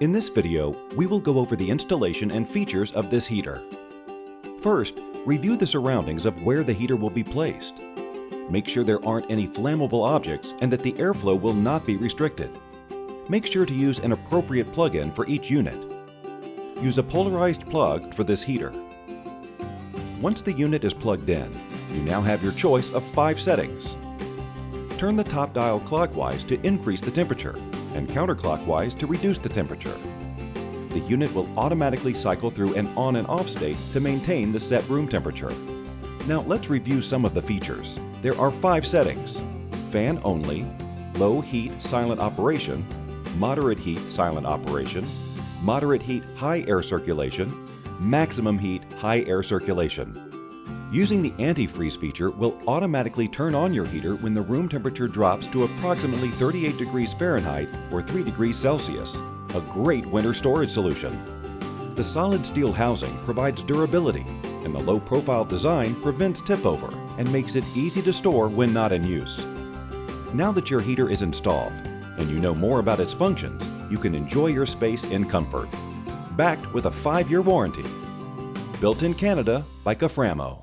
In this video, we will go over the installation and features of this heater. First, review the surroundings of where the heater will be placed. Make sure there aren't any flammable objects and that the airflow will not be restricted. Make sure to use an appropriate plug-in for each unit. Use a polarized plug for this heater. Once the unit is plugged in, you now have your choice of 5 settings. Turn the top dial clockwise to increase the temperature and counterclockwise to reduce the temperature. The unit will automatically cycle through an on and off state to maintain the set room temperature. Now let's review some of the features. There are 5 settings: fan only, low heat silent operation, moderate heat silent operation, moderate heat high air circulation, maximum heat high air circulation. Using the antifreeze feature will automatically turn on your heater when the room temperature drops to approximately 38 degrees Fahrenheit or 3 degrees Celsius, a great winter storage solution. The solid steel housing provides durability, and the low-profile design prevents tip-over and makes it easy to store when not in use. Now that your heater is installed and you know more about its functions, you can enjoy your space in comfort. Backed with a 5-year warranty. Built in Canada by Caframo.